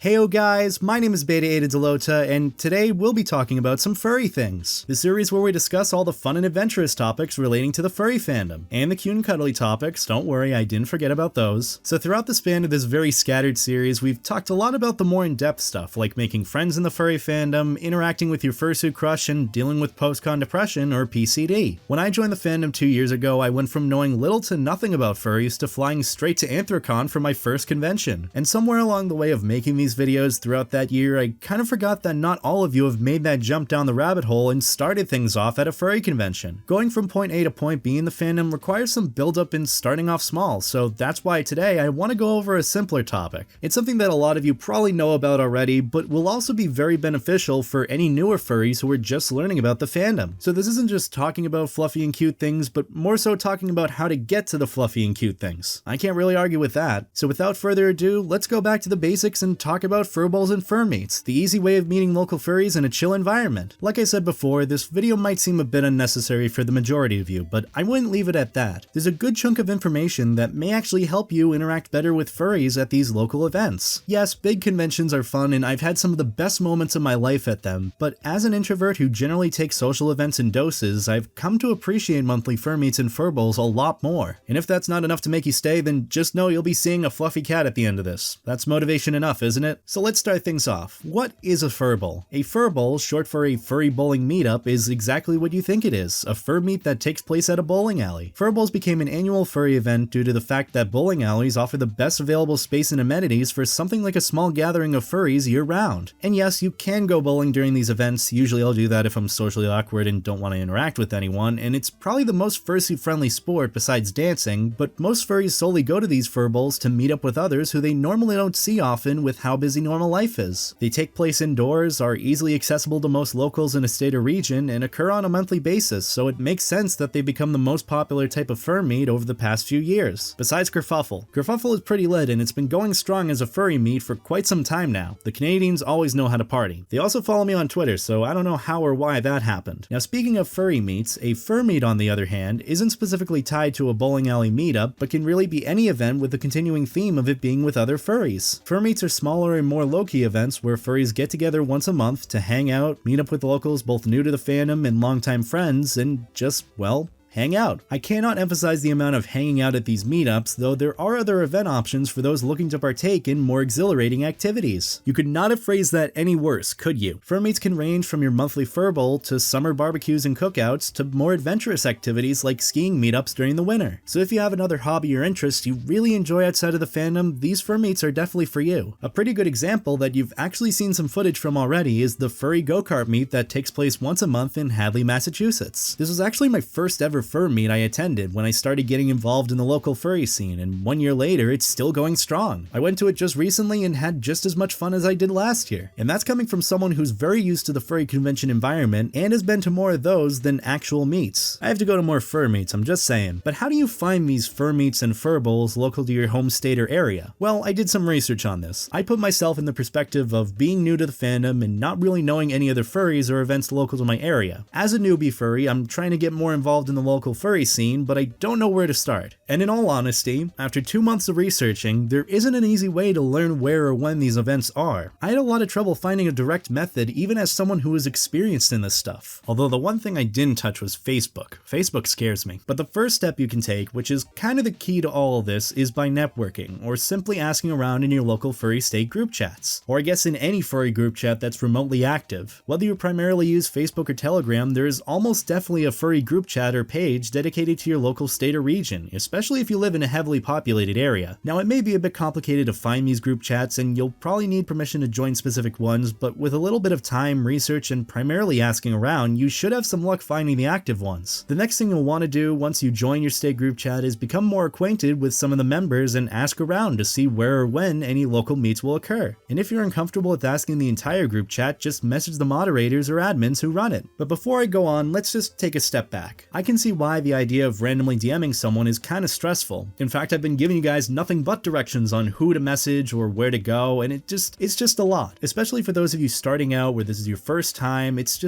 Heyo guys, my name is BetaEtaDelota, and today we'll be talking about some furry things. The series where we discuss all the fun and adventurous topics relating to the furry fandom. And the cute and cuddly topics, don't worry, I didn't forget about those. So throughout the span of this very scattered series, we've talked a lot about the more in-depth stuff, like making friends in the furry fandom, interacting with your fursuit crush, and dealing with post-con depression, or PCD. When I joined the fandom 2 years ago, I went from knowing little to nothing about furries to flying straight to Anthrocon for my first convention. And somewhere along the way of making these videos throughout that year, I kind of forgot that not all of you have made that jump down the rabbit hole and started things off at a furry convention. Going from point A to point B in the fandom requires some build-up and starting off small, so that's why today I want to go over a simpler topic. It's something that a lot of you probably know about already, but will also be very beneficial for any newer furries who are just learning about the fandom. So this isn't just talking about fluffy and cute things, but more so talking about how to get to the fluffy and cute things. I can't really argue with that. So without further ado, let's go back to the basics and talk about Furbowls and Furmeets, the easy way of meeting local furries in a chill environment. Like I said before, this video might seem a bit unnecessary for the majority of you, but I wouldn't leave it at that. There's a good chunk of information that may actually help you interact better with furries at these local events. Yes, big conventions are fun and I've had some of the best moments of my life at them, but as an introvert who generally takes social events in doses, I've come to appreciate monthly Furmeets and Furbowls a lot more. And if that's not enough to make you stay, then just know you'll be seeing a fluffy cat at the end of this. That's motivation enough, isn't it? So let's start things off. What is a Furbowl? A Furbowl, short for a furry bowling meetup, is exactly what you think it is, a fur meet that takes place at a bowling alley. Furbowls became an annual furry event due to the fact that bowling alleys offer the best available space and amenities for something like a small gathering of furries year-round. And yes, you can go bowling during these events. Usually I'll do that if I'm socially awkward and don't want to interact with anyone, and it's probably the most fursuit-friendly sport besides dancing, but most furries solely go to these Furbowls to meet up with others who they normally don't see often with how busy normal life is. They take place indoors, are easily accessible to most locals in a state or region, and occur on a monthly basis, so it makes sense that they've become the most popular type of fur meet over the past few years. Besides Kerfuffle. Kerfuffle is pretty lit and it's been going strong as a furry meet for quite some time now. The Canadians always know how to party. They also follow me on Twitter, so I don't know how or why that happened. Now speaking of furry meets, a fur meet on the other hand isn't specifically tied to a bowling alley meetup, but can really be any event with the continuing theme of it being with other furries. Fur meets are smaller and more low-key events where furries get together once a month to hang out, meet up with locals both new to the fandom and longtime friends, and just, well, hang out. I cannot emphasize the amount of hanging out at these meetups, though there are other event options for those looking to partake in more exhilarating activities. You could not have phrased that any worse, could you? Furmeets can range from your monthly Furbowl to summer barbecues and cookouts to more adventurous activities like skiing meetups during the winter. So if you have another hobby or interest you really enjoy outside of the fandom, these Furmeets are definitely for you. A pretty good example that you've actually seen some footage from already is the Furry Go-Kart meet that takes place once a month in Hadley, Massachusetts. This was actually my first ever fur meet I attended when I started getting involved in the local furry scene, and 1 year later it's still going strong. I went to it just recently and had just as much fun as I did last year. And that's coming from someone who's very used to the furry convention environment and has been to more of those than actual meets. I have to go to more fur meets, I'm just saying. But how do you find these Furmeets and Furbowls local to your home state or area? Well, I did some research on this. I put myself in the perspective of being new to the fandom and not really knowing any other furries or events local to my area. As a newbie furry, I'm trying to get more involved in the local furry scene, but I don't know where to start. And in all honesty, after 2 months of researching, there isn't an easy way to learn where or when these events are. I had a lot of trouble finding a direct method even as someone who is experienced in this stuff. Although the one thing I didn't touch was Facebook. Facebook scares me. But the first step you can take, which is kind of the key to all of this, is by networking, or simply asking around in your local furry state group chats. Or I guess in any furry group chat that's remotely active. Whether you primarily use Facebook or Telegram, there is almost definitely a furry group chat or page dedicated to your local state or region, especially if you live in a heavily populated area. Now it may be a bit complicated to find these group chats and you'll probably need permission to join specific ones, but with a little bit of time, research, and primarily asking around, you should have some luck finding the active ones. The next thing you'll want to do once you join your state group chat is become more acquainted with some of the members and ask around to see where or when any local meets will occur. And if you're uncomfortable with asking the entire group chat, just message the moderators or admins who run it. But before I go on, let's just take a step back. I can see why the idea of randomly DMing someone is kinda stressful. In fact, I've been giving you guys nothing but directions on who to message or where to go, and it's just a lot. Especially for those of you starting out where this is your first time, it's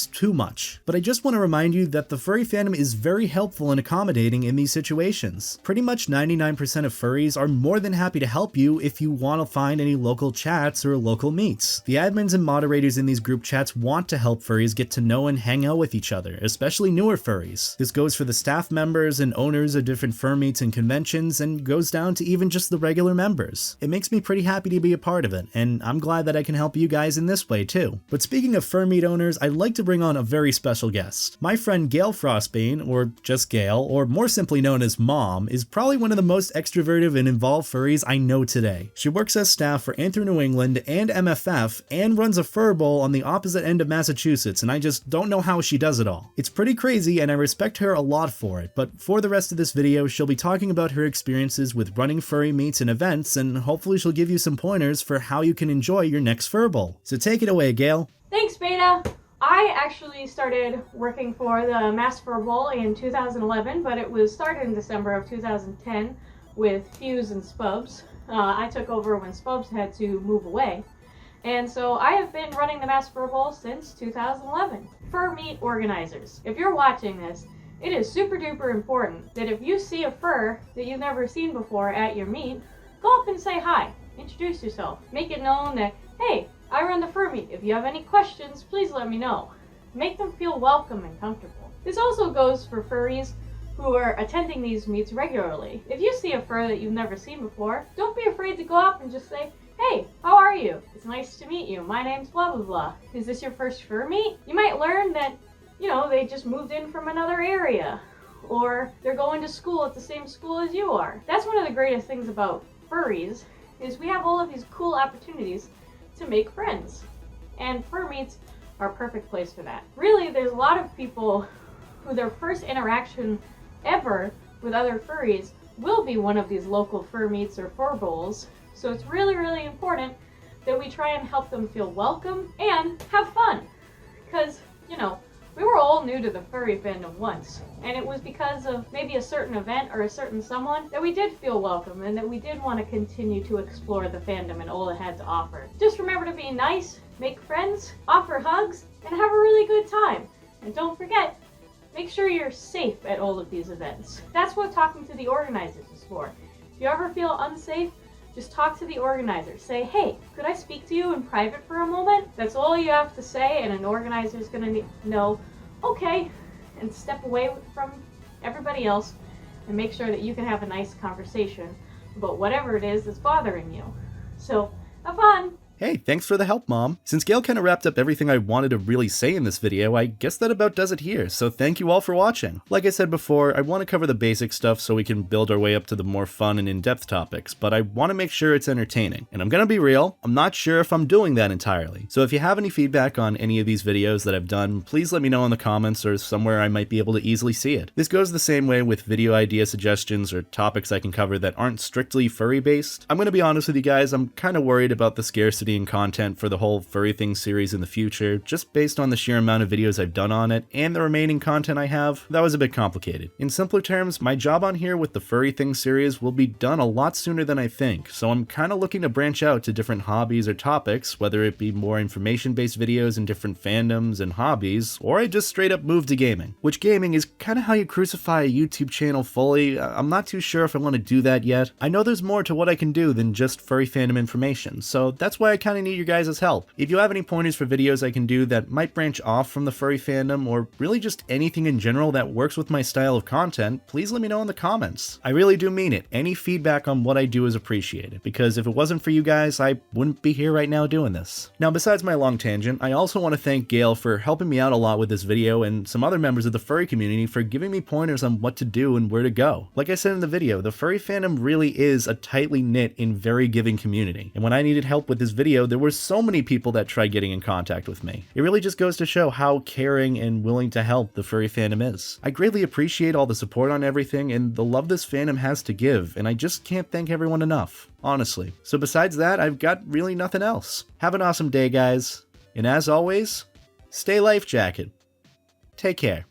too much. But I just want to remind you that the furry fandom is very helpful and accommodating in these situations. Pretty much 99% of furries are more than happy to help you if you want to find any local chats or local meets. The admins and moderators in these group chats want to help furries get to know and hang out with each other, especially newer furries. This goes for the staff members and owners of different fur meets and conventions, and goes down to even just the regular members. It makes me pretty happy to be a part of it, and I'm glad that I can help you guys in this way too. But speaking of fur meet owners, I'd like to bring on a very special guest. My friend Gale Frostbane, or just Gale, or more simply known as Mom, is probably one of the most extroverted and involved furries I know today. She works as staff for Anthro New England and MFF, and runs a Furbowl on the opposite end of Massachusetts, and I just don't know how she does it all. It's pretty crazy, and I respect her a lot for it, but for the rest of this video, she'll be talking about her experiences with running furry meets and events, and hopefully she'll give you some pointers for how you can enjoy your next Furbowl. So take it away, Gale. Thanks, Beta. I actually started working for the Mass Furbowl in 2011, but it was started in December of 2010 with Fuse and Spubs. I took over when Spubs had to move away. And so I have been running the Mass Furbowl since 2011. Fur meet organizers, if you're watching this, it is super duper important that if you see a fur that you've never seen before at your meet, go up and say hi, introduce yourself, make it known that, hey, I run the fur meet. If you have any questions, please let me know. Make them feel welcome and comfortable. This also goes for furries who are attending these meets regularly. If you see a fur that you've never seen before, don't be afraid to go up and just say, hey, how are you? It's nice to meet you. My name's blah blah blah. Is this your first fur meet? You might learn that, you know, they just moved in from another area, or they're going to school at the same school as you are. That's one of the greatest things about furries, is we have all of these cool opportunities to make friends. And fur meets are a perfect place for that. Really, there's a lot of people who their first interaction ever with other furries will be one of these local fur meets or Furbowls. So it's really, really important that we try and help them feel welcome and have fun. Because, you know, we were all new to the furry fandom once, and it was because of maybe a certain event or a certain someone that we did feel welcome and that we did want to continue to explore the fandom and all it had to offer. Just remember to be nice, make friends, offer hugs, and have a really good time. And don't forget, make sure you're safe at all of these events. That's what talking to the organizers is for. If you ever feel unsafe, just talk to the organizer. Say, hey, could I speak to you in private for a moment? That's all you have to say, and an organizer is going to know, okay, and step away from everybody else and make sure that you can have a nice conversation about whatever it is that's bothering you. So, have fun! Hey, thanks for the help, Mom. Since Gale kind of wrapped up everything I wanted to really say in this video, I guess that about does it here, so thank you all for watching. Like I said before, I want to cover the basic stuff so we can build our way up to the more fun and in-depth topics, but I want to make sure it's entertaining. And I'm gonna be real, I'm not sure if I'm doing that entirely. So if you have any feedback on any of these videos that I've done, please let me know in the comments or somewhere I might be able to easily see it. This goes the same way with video idea suggestions or topics I can cover that aren't strictly furry based. I'm gonna be honest with you guys, I'm kind of worried about the scarcity and content for the whole Furry Things series in the future, just based on the sheer amount of videos I've done on it and the remaining content I have. That was a bit complicated. In simpler terms, my job on here with the Furry Things series will be done a lot sooner than I think, so I'm kind of looking to branch out to different hobbies or topics, whether it be more information-based videos in different fandoms and hobbies, or I just straight up move to gaming. Which gaming is kind of how you crucify a YouTube channel fully. I'm not too sure if I want to do that yet. I know there's more to what I can do than just furry fandom information, so that's why I kind of need your guys' help. If you have any pointers for videos I can do that might branch off from the furry fandom, or really just anything in general that works with my style of content, please let me know in the comments. I really do mean it. Any feedback on what I do is appreciated, because if it wasn't for you guys, I wouldn't be here right now doing this. Now, besides my long tangent, I also want to thank Gale for helping me out a lot with this video, and some other members of the furry community for giving me pointers on what to do and where to go. Like I said in the video, the furry fandom really is a tightly knit and very giving community, and when I needed help with this video, there were so many people that tried getting in contact with me. It really just goes to show how caring and willing to help the furry fandom is. I greatly appreciate all the support on everything and the love this fandom has to give, and I just can't thank everyone enough, honestly. So besides that, I've got really nothing else. Have an awesome day, guys, and as always, stay life jacket. Take care.